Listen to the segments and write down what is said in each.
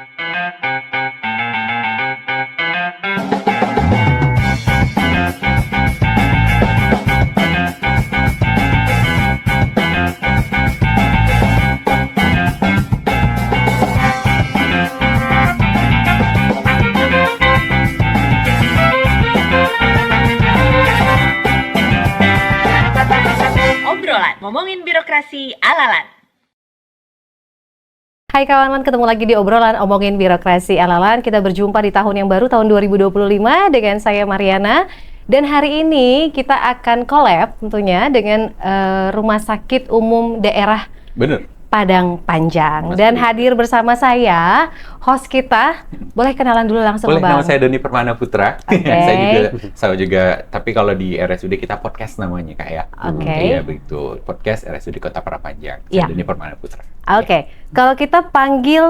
Obrolan ngomongin birokrasi ala-lan. Hai kawan-kawan, ketemu lagi di obrolan omongin birokrasi ala-lan. Kita berjumpa di tahun yang baru, tahun 2025 dengan saya Mariana. Dan hari ini kita akan collab tentunya dengan Rumah Sakit Umum Daerah Padang Panjang. Dan hadir bersama saya, host kita. Boleh kenalan dulu langsung, Boleh, Bang? nama saya Doni Permana Putra. Okay. saya juga, tapi kalau di RSUD kita podcast namanya Kak ya. Oke. Iya begitu, podcast RSUD Kota Parapanjang. Ya. Saya Doni Permana Putra. Oke. Kalau kita panggil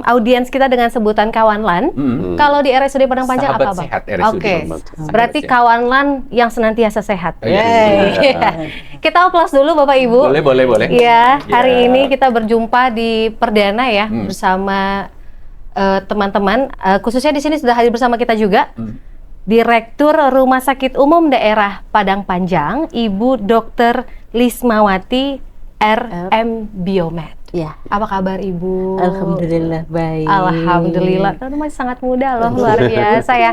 audiens kita dengan sebutan Kawanlan, kalau di RSUD Padang Panjang Sahabat apa, Bang? sehat RSUD. Oke. Sahabat Berarti sehat. Kawanlan yang senantiasa sehat. Oh, iya. Yeay. Kita aplaus dulu Bapak Ibu. Boleh. Iya, hari Ya. ini kita berjumpa di Perdana ya bersama teman-teman. Khususnya di sini sudah hadir bersama kita juga Direktur Rumah Sakit Umum Daerah Padang Panjang, Ibu Dr. Lismawati RM Biomed. Ya, Apa kabar Ibu? alhamdulillah baik. Alhamdulillah, Tuh, masih sangat muda loh, luar biasa ya.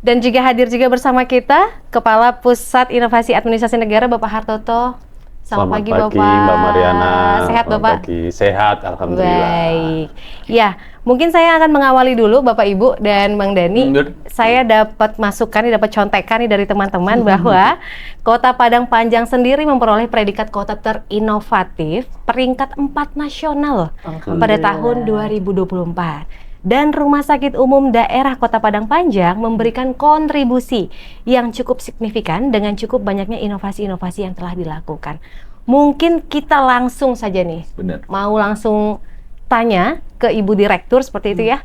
Dan juga hadir juga bersama kita Kepala Pusat Inovasi Administrasi Negara Bapak Hartoto. Selamat pagi Bapak. Mbak Mariana. Sehat Selamat Bapak? pagi. Sehat, alhamdulillah. Baik. Ya, mungkin saya akan mengawali dulu Bapak Ibu dan Bang Dani. Saya dapat masukan, dapat contekan nih dari teman-teman bahwa Kota Padang Panjang sendiri memperoleh predikat kota terinovatif peringkat 4 nasional pada tahun 2024. Dan Rumah Sakit Umum Daerah Kota Padang Panjang memberikan kontribusi yang cukup signifikan dengan cukup banyaknya inovasi-inovasi yang telah dilakukan. Mungkin kita langsung saja nih, mau langsung tanya ke Ibu Direktur seperti itu ya.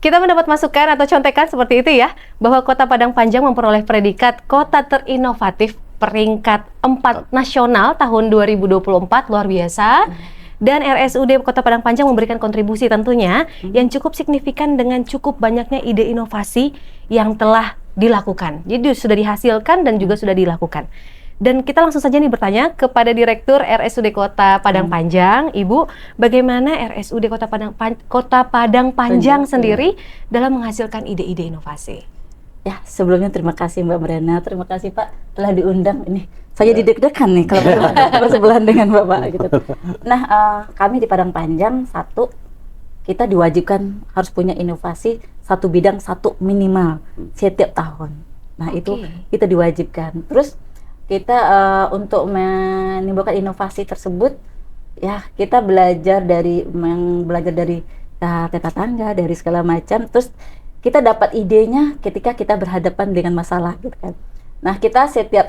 Kita mendapat masukan atau contekan seperti itu ya, bahwa Kota Padang Panjang memperoleh predikat kota terinovatif peringkat 4 nasional tahun 2024, luar biasa. Dan RSUD Kota Padang Panjang memberikan kontribusi tentunya yang cukup signifikan dengan cukup banyaknya ide inovasi yang telah dilakukan. Jadi sudah dihasilkan dan juga sudah dilakukan. Dan kita langsung saja nih bertanya kepada Direktur RSUD Kota Padang Panjang, Ibu, bagaimana RSUD Kota Padang Panjang sendiri dalam menghasilkan ide-ide inovasi? Ya, sebelumnya terima kasih Mbak Mariana, terima kasih Pak telah diundang ini. Saya dideg-degan nih kalau bersebelahan dengan Bapak gitu. Nah, kami di Padang Panjang kita diwajibkan harus punya inovasi satu bidang satu minimal setiap tahun. Nah, itu kita diwajibkan. Terus kita untuk menimbulkan inovasi tersebut ya kita belajar dari tata tangga, dari segala macam. Terus kita dapat idenya ketika kita berhadapan dengan masalah gitu kan. Nah, kita setiap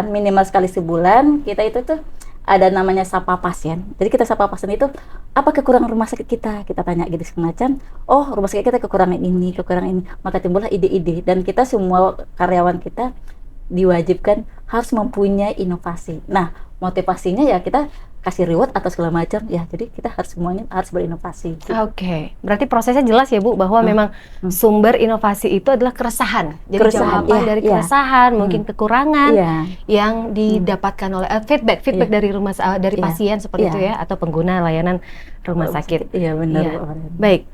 minimal sekali sebulan, kita itu tuh ada namanya sapa pasien. Jadi kita sapa pasien itu, apa kekurangan rumah sakit kita? Kita tanya gitu semacam, oh rumah sakit kita kekurangan ini. Maka timbullah ide-ide. Dan kita semua karyawan kita diwajibkan harus mempunyai inovasi. Nah, motivasinya ya kita kasih reward atau segala macam ya, jadi kita semuanya harus berinovasi gitu. Oke, berarti prosesnya jelas ya Bu, bahwa memang sumber inovasi itu adalah keresahan. Jadi jawaban dari keresahan, mungkin kekurangan yang didapatkan oleh feedback dari pasien seperti itu ya, atau pengguna layanan rumah sakit. Iya benar. Ya. Baik,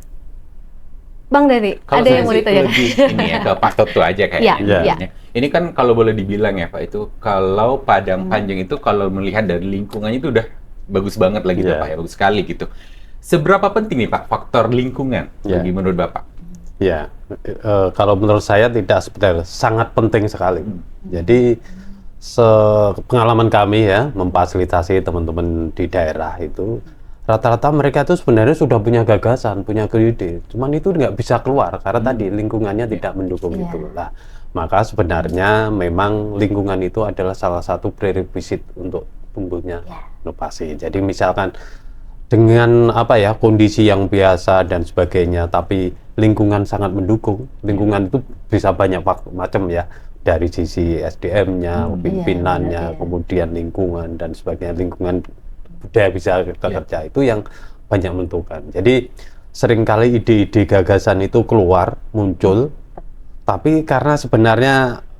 Bang Dani, ada yang mau ditanya? Ini ya ke Pak Toto aja kayaknya. Ini kan kalau boleh dibilang ya Pak, itu kalau Padang Panjang itu kalau melihat dari lingkungannya itu udah bagus banget lah gitu Pak ya, bagus sekali gitu. Seberapa penting nih Pak faktor lingkungan bagi menurut Bapak? Ya, kalau menurut saya tidak sebenarnya sangat penting sekali. Jadi pengalaman kami ya memfasilitasi teman-teman di daerah itu, rata-rata mereka itu sebenarnya sudah punya gagasan, punya ide, cuman itu nggak bisa keluar karena tadi lingkungannya tidak mendukung itu lah. Maka sebenarnya memang lingkungan itu adalah salah satu prerequisite untuk tumbuhnya inovasi. Jadi misalkan dengan kondisi yang biasa dan sebagainya, tapi lingkungan sangat mendukung. Lingkungan itu bisa banyak macam ya, dari sisi SDM-nya, pimpinannya, kemudian lingkungan dan sebagainya. Lingkungan budaya bisa bekerja itu yang banyak menentukan. Jadi seringkali ide-ide gagasan itu keluar, muncul, tapi karena sebenarnya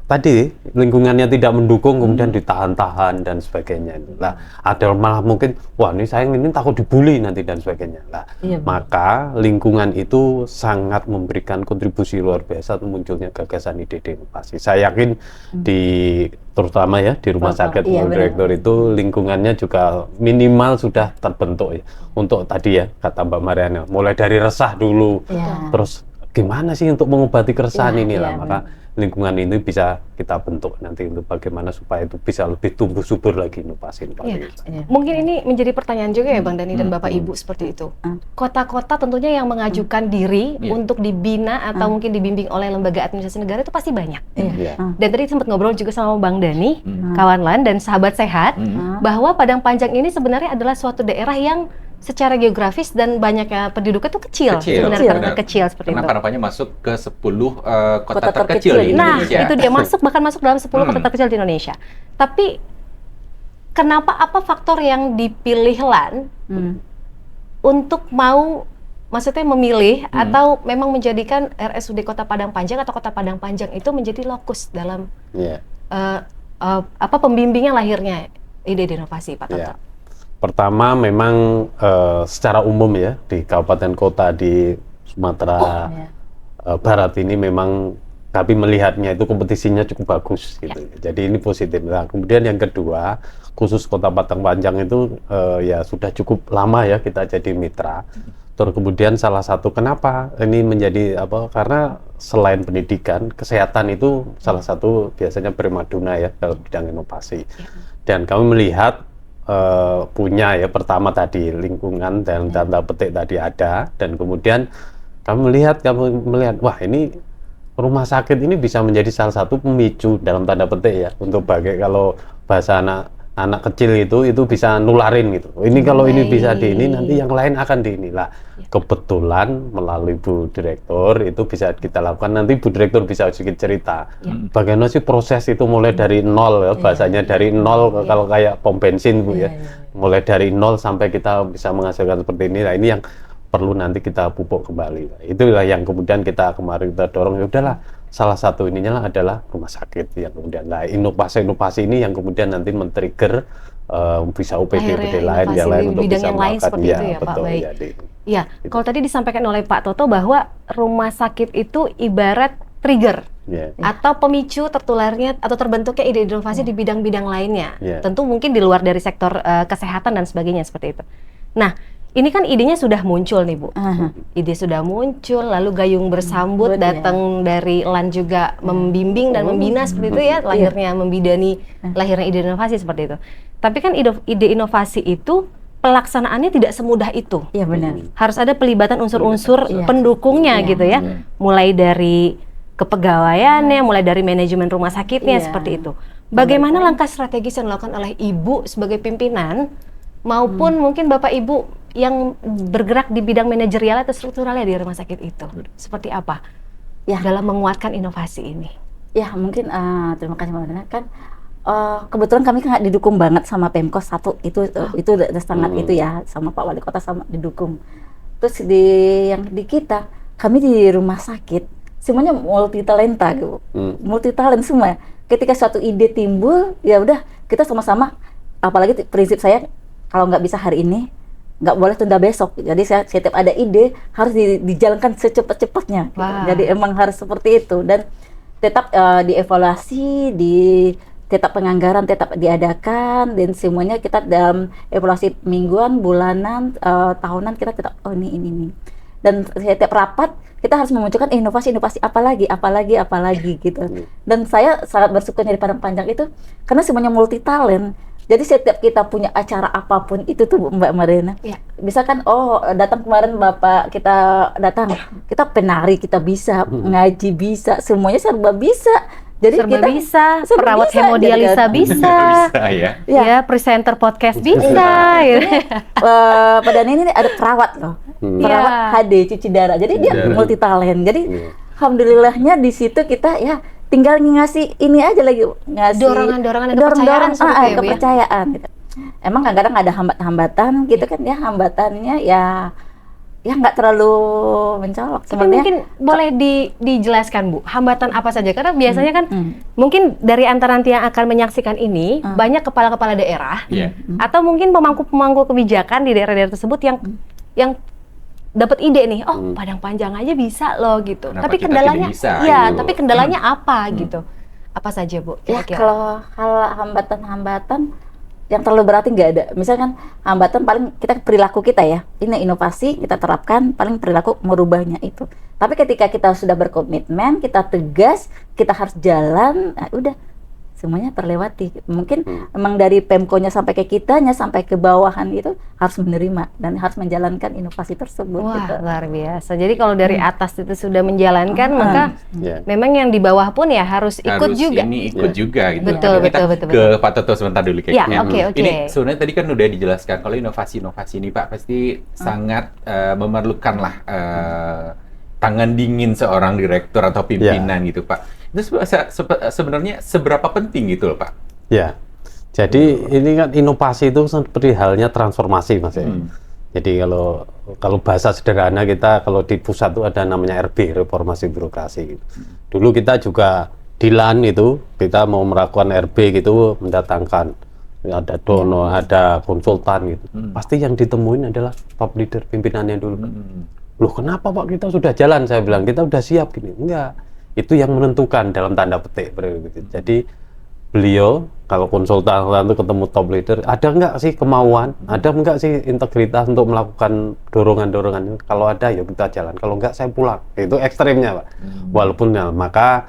tadi lingkungannya tidak mendukung, kemudian ditahan-tahan dan sebagainya. Lah, ada malah mungkin, wah ini saya ini takut dibully nanti dan sebagainya. Lah, maka lingkungan itu sangat memberikan kontribusi luar biasa untuk munculnya gagasan ide-ide inovasi. Saya yakin terutama ya di rumah sakit direktur itu lingkungannya juga minimal sudah terbentuk ya. Untuk tadi ya kata Mbak Mariana, mulai dari resah dulu, terus gimana sih untuk mengobati keresahan inilah, maka lingkungan ini bisa kita bentuk nanti untuk bagaimana supaya itu bisa lebih tumbuh subur lagi inovasi. Mungkin ini menjadi pertanyaan juga ya Bang Dani dan Bapak Ibu seperti itu. Kota-kota tentunya yang mengajukan diri untuk dibina atau mungkin dibimbing oleh lembaga administrasi negara itu pasti banyak. Dan tadi sempat ngobrol juga sama Bang Dani, kawan LAN dan sahabat sehat, bahwa Padang Panjang ini sebenarnya adalah suatu daerah yang secara geografis dan banyaknya penduduknya itu kecil. Sebenarnya kecil seperti itu. Kenapa masuk ke 10 kota terkecil di Indonesia. Nah, itu dia bahkan masuk dalam 10 kota terkecil di Indonesia. Tapi apa faktor yang dipilih LAN untuk maksudnya memilih atau memang menjadikan RSUD Kota Padang Panjang atau Kota Padang Panjang itu menjadi lokus dalam pembimbingan lahirnya ide inovasi, Pak Toto? Pertama memang secara umum ya di kabupaten kota di Sumatera Barat ini memang kami melihatnya itu kompetisinya cukup bagus gitu. Jadi ini positif. Nah, kemudian yang kedua, khusus Kota Padang Panjang itu ya sudah cukup lama ya kita jadi mitra. Terus kemudian salah satu kenapa ini menjadi karena selain pendidikan, kesehatan itu salah satu biasanya primadona ya dalam bidang inovasi. Dan kami melihat punya ya pertama tadi lingkungan dan tanda petik tadi ada, dan kemudian kami melihat wah ini rumah sakit ini bisa menjadi salah satu pemicu dalam tanda petik ya untuk kalau bahasa anak kecil itu bisa nularin gitu. Ini kalau ini bisa di ini nanti yang lain akan di inilah. Kebetulan melalui Bu Direktur itu bisa kita lakukan. Nanti Bu Direktur bisa sedikit cerita bagaimana sih proses itu mulai dari nol ya, bahasanya dari nol kalau kayak pom bensin Bu ya. Mulai dari nol sampai kita bisa menghasilkan seperti ini. Nah, ini yang perlu nanti kita pupuk kembali. Itulah yang kemudian kita kemarin kita dorong, ya udahlah salah satu ininya adalah rumah sakit yang kemudian inovasi ini yang kemudian nanti men-trigger bisa UPD lain yang lain untuk bisa melakukan itu ya Pak. Baik. Iya, kalau tadi disampaikan oleh Pak Toto bahwa rumah sakit itu ibarat trigger atau pemicu tertularnya atau terbentuknya ide inovasi di bidang-bidang lainnya. Tentu mungkin di luar dari sektor kesehatan dan sebagainya seperti itu. Nah, ini kan idenya sudah muncul nih Bu. Ide sudah muncul, lalu gayung bersambut datang dari LAN juga membimbing dan membina seperti itu ya, lahirnya membidani lahirnya ide inovasi seperti itu. Tapi kan ide inovasi itu pelaksanaannya tidak semudah itu. Iya benar. Harus ada pelibatan unsur-unsur pendukungnya gitu ya. Mulai dari kepegawaiannya, mulai dari manajemen rumah sakitnya seperti itu. Bagaimana langkah strategis yang dilakukan oleh Ibu sebagai pimpinan maupun mungkin Bapak Ibu yang bergerak di bidang manajerial atau strukturalnya di rumah sakit itu? Seperti apa dalam menguatkan inovasi ini? Ya mungkin terima kasih Mbak Dana. Kan kebetulan kami kan didukung banget sama Pemkos itu udah sangat itu ya, sama Pak Wali Kota sama didukung. Terus di kita kami di rumah sakit semuanya multi talenta gitu, multi talent semua. Ketika suatu ide timbul, ya udah kita sama-sama. Apalagi prinsip saya kalau nggak bisa hari ini, nggak boleh tunda besok. Jadi setiap ada ide harus dijalankan secepat-cepatnya. Gitu. Jadi emang harus seperti itu dan tetap dievaluasi, tetap penganggaran tetap diadakan dan semuanya kita dalam evaluasi mingguan, bulanan, tahunan kita tetap ini. Dan setiap rapat kita harus memunculkan inovasi apa lagi gitu. Dan saya sangat bersyukur di Padang Panjang itu karena semuanya multi talent. Jadi setiap kita punya acara apapun itu tuh Mbak Mariana, misalkan datang kemarin Bapak kita datang, kita penari kita bisa, ngaji bisa, semuanya serba bisa. Jadi serba kita bisa, perawat hemodialisa bisa, ya presenter podcast bisa. Padahal ini ada perawat loh, perawat HD cuci darah. Jadi dia multi talent. Jadi alhamdulillahnya di situ kita tinggal ngasih ini aja lagi, ngasih dorongan kepercayaan kepercayaan gitu. emang kadang-kadang ada hambatan gitu kan ya, hambatannya ya nggak terlalu mencolok. Tapi mungkin boleh dijelaskan Bu, hambatan apa saja? Karena biasanya kan mungkin dari antara nanti yang akan menyaksikan ini banyak kepala-kepala daerah atau mungkin pemangku-pemangku kebijakan di daerah-daerah tersebut yang dapat ide nih, Padang Panjang aja bisa loh gitu. Kenapa tapi kita kendalanya, tidak bisa, tapi kendalanya apa gitu? Apa saja Bu? Ya Kira-kira? kalau hal hambatan-hambatan yang terlalu berarti nggak ada. Misalkan hambatan paling kita perilaku kita ya. Ini inovasi kita terapkan, paling perilaku merubahnya itu. Tapi ketika kita sudah berkomitmen, kita tegas, kita harus jalan, nah udah semuanya terlewati. Mungkin emang dari Pemkonya sampai ke kitanya, sampai ke bawahan itu harus menerima dan harus menjalankan inovasi tersebut. Wah, gitu. luar biasa. Jadi kalau dari atas itu sudah menjalankan, maka memang yang di bawah pun ya harus ikut juga. Ini ikut juga gitu. Betul, Tapi kita betul. ke Pak Toto sebentar dulu kayaknya. Ya, oke. Ini sebenarnya tadi kan udah dijelaskan kalau inovasi-inovasi ini Pak pasti sangat memerlukan lah tangan dingin seorang direktur atau pimpinan gitu Pak. Itu sebenarnya seberapa penting gitu loh Pak? Ya, jadi ini kan inovasi itu seperti halnya transformasi Mas ya. Jadi kalau bahasa sederhana kita kalau di pusat itu ada namanya RB, reformasi birokrasi. Gitu. Dulu kita juga di LAN itu kita mau melakukan RB gitu mendatangkan ada dono, ada konsultan gitu. Pasti yang ditemuin adalah top leader pimpinannya dulu. Loh kenapa Pak kita sudah jalan? Saya bilang kita udah siap gini. Enggak. Itu yang menentukan dalam tanda petik. Jadi beliau kalau konsultan itu ketemu top leader, ada nggak sih kemauan, ada nggak sih integritas untuk melakukan dorongan-dorongan? Kalau ada ya kita jalan, kalau nggak saya pulang. Itu ekstrimnya Pak. Walaupun ya, maka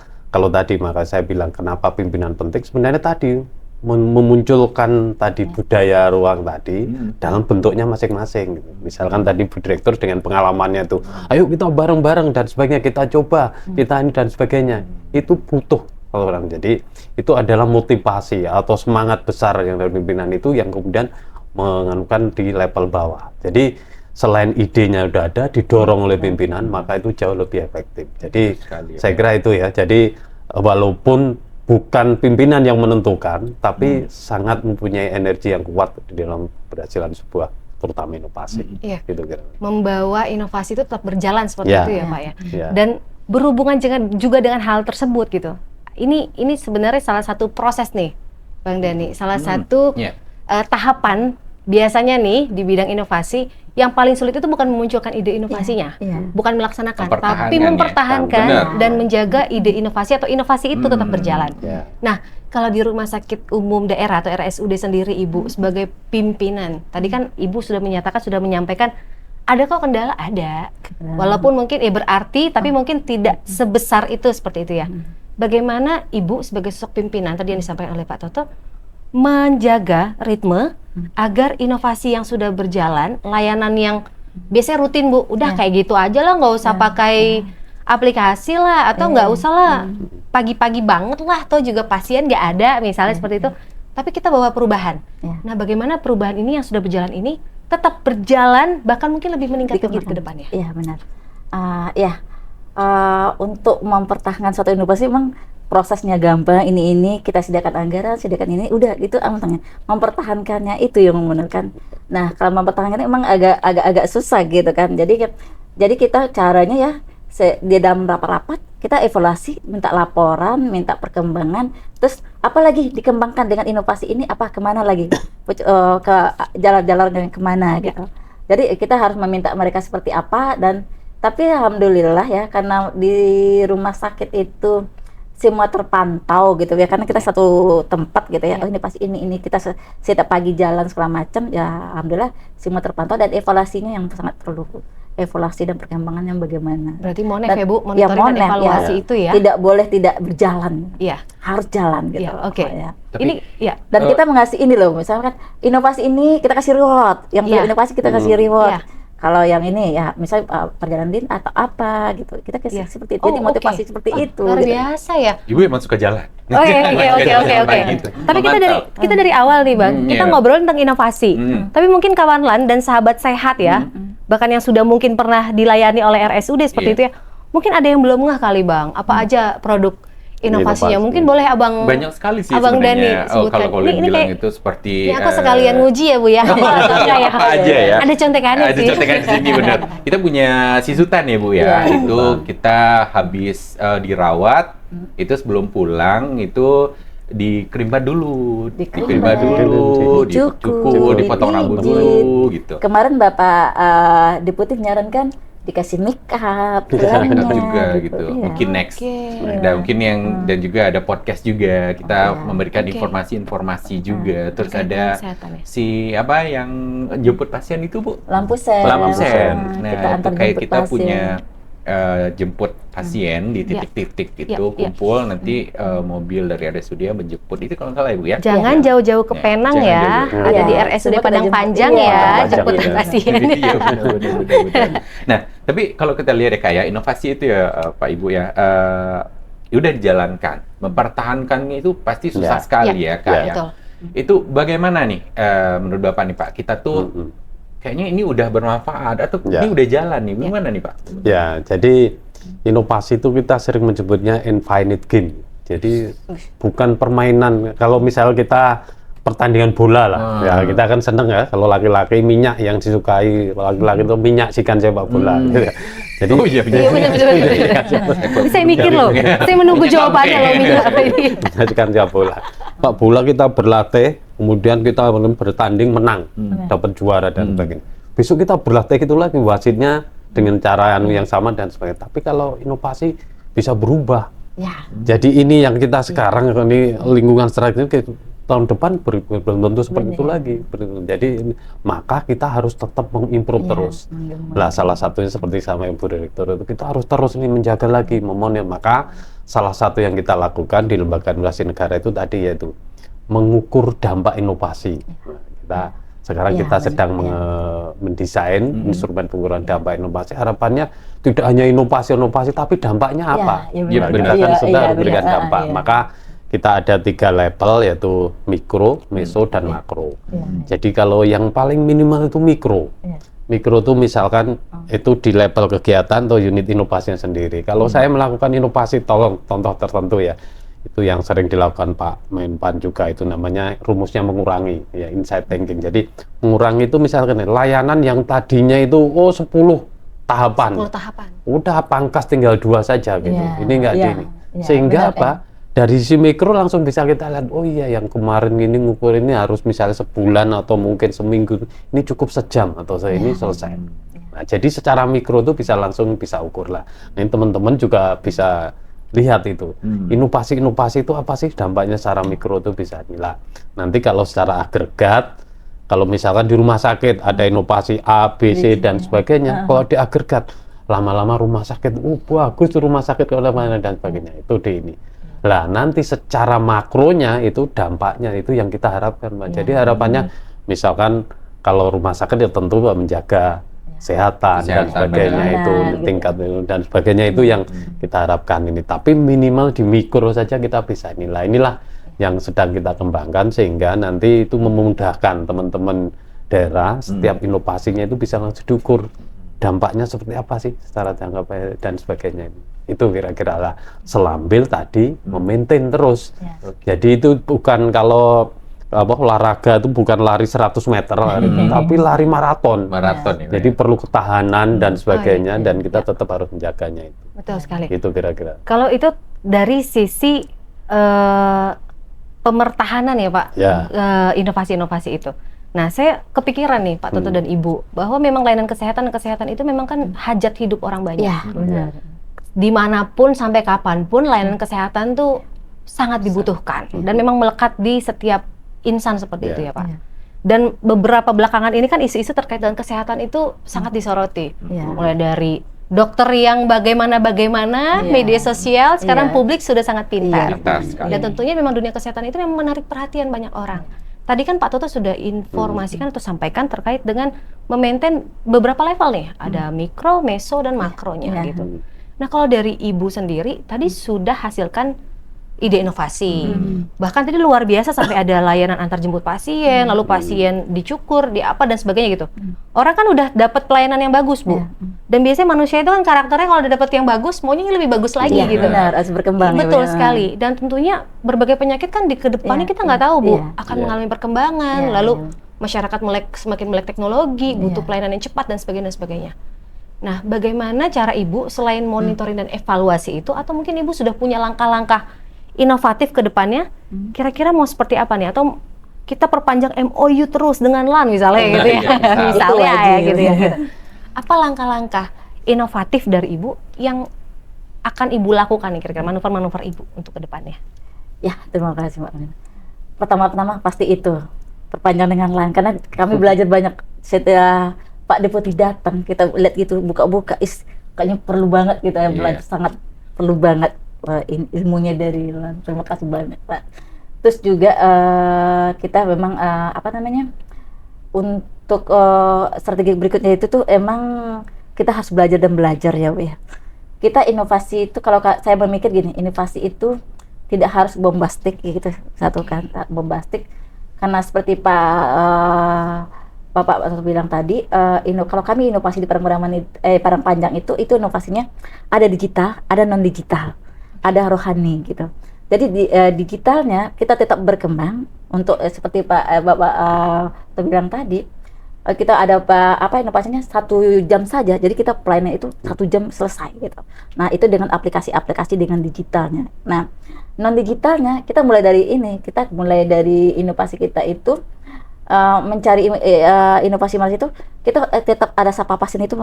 saya bilang kenapa pimpinan penting sebenarnya tadi memunculkan tadi budaya ruang tadi dalam bentuknya masing-masing. Misalkan tadi Bu Direktur dengan pengalamannya itu, ayo kita bareng-bareng dan sebagainya, kita coba, kita ini dan sebagainya. Itu butuh orang. Jadi itu adalah motivasi atau semangat besar yang dari pimpinan itu yang kemudian menganukan di level bawah. Jadi selain idenya udah ada, didorong oleh pimpinan, maka itu jauh lebih efektif. Jadi saya kira itu ya. Jadi walaupun bukan pimpinan yang menentukan, tapi sangat mempunyai energi yang kuat di dalam keberhasilan sebuah terutama inovasi. Gitu kira. Membawa inovasi itu tetap berjalan seperti itu ya Pak ya. Dan berhubungan juga dengan hal tersebut gitu. Ini sebenarnya salah satu proses nih, Bang Dhani. Salah satu tahapan biasanya nih di bidang inovasi yang paling sulit itu bukan memunculkan ide inovasinya, bukan melaksanakan, tapi mempertahankan dan menjaga ide inovasi atau inovasi itu tetap berjalan. Nah, kalau di Rumah Sakit Umum Daerah atau RSUD sendiri Ibu sebagai pimpinan, tadi kan Ibu sudah menyampaikan ada kok kendala, ada. Walaupun mungkin berarti, tapi mungkin tidak sebesar itu seperti itu ya. Bagaimana Ibu sebagai sosok pimpinan tadi yang disampaikan oleh Pak Toto menjaga ritme agar inovasi yang sudah berjalan, layanan yang biasanya rutin Bu, udah kayak gitu aja lah, nggak usah pakai aplikasi lah, atau nggak usah lah pagi-pagi banget lah, atau juga pasien nggak ada misalnya seperti itu, tapi kita bawa perubahan. Nah bagaimana perubahan ini yang sudah berjalan ini tetap berjalan, bahkan mungkin lebih meningkat lagi ke depannya? Iya benar. Untuk mempertahankan suatu inovasi memang prosesnya gampang, ini kita sediakan anggaran, sediakan ini, udah gitu amatnya. Mempertahankannya itu yang membenarkan. Nah, kalau mempertahankannya emang agak susah gitu kan. Jadi kita caranya ya di dalam rapat-rapat kita evaluasi, minta laporan, minta perkembangan, terus apa lagi dikembangkan dengan inovasi ini, apa kemana lagi ke jalan-jalan yang kemana gitu. Jadi kita harus meminta mereka seperti apa, dan tapi alhamdulillah ya, karena di rumah sakit itu semua terpantau gitu ya, karena kita satu tempat gitu ya. Oh ini pasti ini kita setiap pagi jalan segala macam ya, alhamdulillah semua terpantau, dan evaluasinya yang sangat perlu, evaluasi dan perkembangan yang bagaimana. Berarti monef ya Bu, monitoring dan evaluasi itu ya. Tidak boleh tidak berjalan. Harus jalan gitu. Ini dan kita mengasih ini loh, misalkan inovasi ini kita kasih reward, yang inovasi kita kasih reward. Kalau yang ini ya misalnya perjalanan din atau apa gitu, kita kasih seperti itu, jadi motivasi seperti itu. Luar biasa ya. Ibu emang suka jalan. Oke. Tapi kita dari awal nih Bang, kita ngobrol tentang inovasi. Tapi mungkin kawan LAN dan sahabat sehat ya, bahkan yang sudah mungkin pernah dilayani oleh RSUD seperti itu ya, mungkin ada yang belum ngeh kali Bang, apa aja produk inovasinya. Mungkin boleh Abang banyak sekali sih Abang sebenarnya. Dani sebutkan. Kalau boleh Ini bilang kayak- itu seperti Ini aku sekalian nguji ya Bu ya. apa aja ya. Ada contekannya Ada sih. contekan di sini benar. Kita punya sisutan ya Bu ya. Itu kita habis dirawat, itu sebelum pulang itu dikerimbat dulu, dikerimbat dulu, dicukur, dipotong rambut dulu gitu. Kemarin Bapak Deputi menyarankan dikasih make up, tulangnya juga gitu. Iya. Mungkin next. Oke. Dan mungkin dan juga ada podcast juga. Kita memberikan informasi-informasi juga. Terus Terkait ada kesehatan ya. si apa yang jemput pasien itu Bu? Lampu sen. Lampu sen. Kita Nah, itu antar kayak jemput kita pasien. punya jemput pasien di titik-titik gitu, Ya. kumpul nanti mobil dari RSUD menjemput itu kalau nggak salah ya Bu ya. Jangan jauh-jauh ke Ya, Penang jangan ya. jauh-jauh. Ada Iya. di RSUD Coba kita Padang jemput. Panjang Iya, ya, Padang jemput Iya. pasien. Iya, benar. Nah, tapi kalau kita lihat ya kayak inovasi itu ya Pak Ibu ya, udah dijalankan, mempertahankannya itu pasti susah sekali ya Kak ya. Betul. Itu bagaimana nih menurut Bapak nih Pak? Kita tuh kayaknya ini udah bermanfaat atau ini udah jalan nih, gimana nih Pak? Ya, jadi inovasi itu kita sering menyebutnya infinite game. Jadi bukan permainan. Kalau misal kita pertandingan bola lah, ya kita kan seneng ya. Kalau laki-laki minyak yang disukai, laki-laki itu minyak sikan sepak bola. Gitu ya. Jadi Iya, Iya benar. Saya mikir loh. Saya menunggu jawabannya loh minggu ini. menyaksikan sepak bola. Pak bola kita berlatih, kemudian kita bertanding menang, dapat juara dan sebagainya. Besok kita berlatih itu lagi wasitnya dengan cara yang sama dan sebagainya. Tapi kalau inovasi bisa berubah. Ya. Jadi ini yang kita sekarang ini lingkungan strategis tahun depan belum tentu seperti itu lagi. Jadi maka kita harus tetap mengimprove terus. Lah salah satunya seperti sama Ibu Direktur itu kita harus terus ini menjaga lagi memonitor. Maka salah satu yang kita lakukan di Lembaga Inovasi Negara itu tadi yaitu mengukur dampak inovasi. Sekarang kita sedang mendesain instrumen pengukuran dampak inovasi. Harapannya tidak hanya inovasi tapi dampaknya apa? Ya, Kita kan sudah memberikan benar. dampak. Maka kita ada 3 level yaitu mikro, meso, dan makro. Jadi kalau yang paling minimal itu mikro. Mikro itu misalkan itu di level kegiatan atau unit inovasinya sendiri. Kalau saya melakukan inovasi, contoh tertentu ya, itu yang sering dilakukan Pak Menpan juga, itu namanya rumusnya mengurangi, ya insight thinking. Jadi mengurangi itu misalkan layanan yang tadinya itu 10 tahapan, 10 tahapan. udah pangkas tinggal 2 saja gitu. Ini enggak di ini. Sehingga benar, apa? Dari sisi mikro langsung bisa kita lihat, oh iya yang kemarin ini ngukur ini harus misalnya sebulan atau mungkin seminggu, ini cukup sejam atau ini selesai. Nah, jadi secara mikro itu bisa langsung bisa ukur lah. Nah, ini teman-teman juga bisa lihat itu. Inovasi-inovasi itu apa sih dampaknya secara mikro itu bisa nilai. Nanti kalau secara agregat, kalau misalkan di rumah sakit ada inovasi A, B, C dan sebagainya, kalau di agregat lama-lama rumah sakit, bagus tuh rumah sakit kalau mana dan sebagainya, itu di ini. Lah nanti secara makronya itu dampaknya itu yang kita harapkan, Mbak. Jadi harapannya misalkan kalau rumah sakit ya tentu menjaga kesehatan dan sebagainya itu tingkat dan sebagainya itu yang kita harapkan ini. Tapi minimal di mikro saja kita bisa nilai. Inilah yang sedang kita kembangkan sehingga nanti itu memudahkan teman-teman daerah setiap inovasinya itu bisa langsung diukur dampaknya seperti apa sih secara jangka panjang dan sebagainya. Itu kira-kira lah selambil tadi memaintain terus. Jadi itu bukan kalau olahraga itu bukan lari 100 meter tapi lari maraton. Ya. Jadi perlu ketahanan dan sebagainya dan kita tetap harus menjaganya itu. Betul sekali. Itu kira-kira. Kalau itu dari sisi pemertahanan ya Pak, inovasi-inovasi itu. Nah, saya kepikiran nih Pak Toto dan Ibu, bahwa memang layanan kesehatan itu memang kan hajat hidup orang banyak. Ya, benar. Dimanapun sampai kapanpun layanan kesehatan tuh sangat dibutuhkan dan memang melekat di setiap insan seperti itu ya Pak. Dan beberapa belakangan ini kan isu-isu terkait dengan kesehatan itu sangat disoroti, mulai dari dokter yang bagaimana, media sosial, sekarang publik sudah sangat pintar. Dan tentunya memang dunia kesehatan itu memang menarik perhatian banyak orang. Tadi kan Pak Toto sudah informasikan atau sampaikan terkait dengan memaintain beberapa level nih, ada mikro, meso, dan makronya gitu. Nah kalau dari Ibu sendiri, tadi sudah hasilkan ide inovasi, bahkan tadi luar biasa sampai ada layanan antar jemput pasien, lalu pasien dicukur, di apa dan sebagainya gitu. Orang kan udah dapat pelayanan yang bagus Bu, Dan biasanya manusia itu kan karakternya kalau udah dapet yang bagus, maunya yang lebih bagus lagi Iya, gitu. benar, harus berkembang. Betul ya, sekali. Dan tentunya berbagai penyakit kan di kedepannya Iya, kita nggak tahu, Bu, iya. akan Iya. mengalami perkembangan. Iya, Lalu iya. masyarakat semakin melek teknologi, butuh Iya. pelayanan yang cepat dan sebagainya dan sebagainya. Nah, bagaimana cara Ibu selain monitoring dan evaluasi itu, atau mungkin Ibu sudah punya langkah-langkah inovatif ke depannya? Kira-kira mau seperti apa nih? Atau kita perpanjang MOU terus dengan LAN misalnya gitu ya? Iya, Misalnya Itu ya wajib. gitu ya. Gitu. Apa langkah-langkah inovatif dari Ibu yang akan Ibu lakukan nih kira-kira manuver-manuver Ibu untuk ke depannya? Ya, terima kasih Mbak Marina. Pertama-tama pasti itu perpanjang dengan LAN, karena kami belajar banyak setelah Pak Deputi datang, kita lihat gitu buka-buka, kayaknya perlu banget gitu ya, Iya. belajar sangat perlu banget ilmunya dari LAN. Terima kasih banyak Pak. Terus juga kita memang untuk strategi berikutnya itu tuh emang kita harus belajar dan belajar ya Bu ya. Kita inovasi itu kalau saya berpikir gini, inovasi itu tidak harus bombastik gitu, satu kata bombastik, karena seperti Bapak bilang tadi, kalau kami inovasi di Padang Panjang itu inovasinya ada digital, ada non digital, ada rohani gitu. Jadi digitalnya kita tetap berkembang untuk seperti Bapak bilang tadi, kita ada inovasinya 1 jam saja, jadi kita pelayanan itu 1 jam selesai gitu. Nah itu dengan aplikasi dengan digitalnya. Nah non digitalnya kita mulai dari inovasi kita itu mencari inovasi mas itu kita tetap ada sapa pasien itu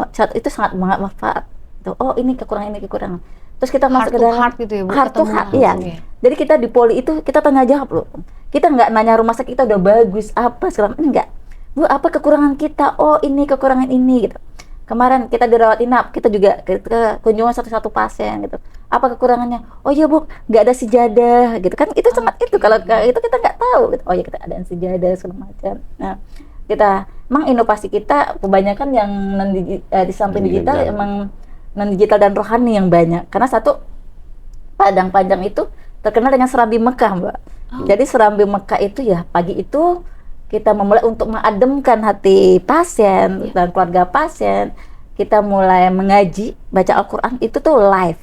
sangat manfaat. Oh ini kekurangan. Terus kita masuk ke dalam heart gitu ya Bu? heart to Ketemu heart, langsung iya. ya? Jadi kita di poli itu kita tanya jawab loh. Kita nggak nanya rumah sakit kita udah bagus apa segala macam, enggak. Bu, apa kekurangan kita? Oh, ini kekurangan ini gitu. Kemarin kita dirawat inap, kita kunjungan satu-satu pasien gitu. Apa kekurangannya? Oh iya Bu, nggak ada sejadah gitu kan. Itu sangat itu, kalau itu kita nggak tahu gitu. Oh iya, kita ada sejadah segala macam. Nah, emang inovasi kita kebanyakan yang di samping digital emang non digital dan rohani yang banyak. Karena satu, Padang Panjang itu terkenal dengan Serambi Mekah, Mbak. Jadi Serambi Mekah itu ya pagi itu kita memulai untuk mengademkan hati pasien dan keluarga pasien. Kita mulai mengaji, baca Al-Quran itu tuh live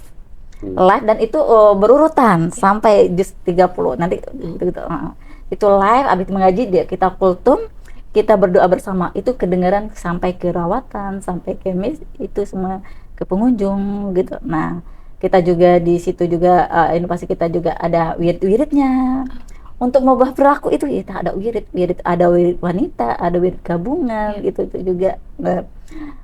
dan itu berurutan sampai juz 30 nanti gitu. Itu live, habis mengaji kita kultum, kita berdoa bersama, itu kedengaran sampai ke rawatan, sampai ke itu semua ke pengunjung gitu. Nah kita juga di situ juga inovasi kita juga ada wirid-wiridnya. Untuk mengubah perilaku itu kita ada wirid, ada wirid wanita, ada wirid gabungan gitu itu juga. Nah,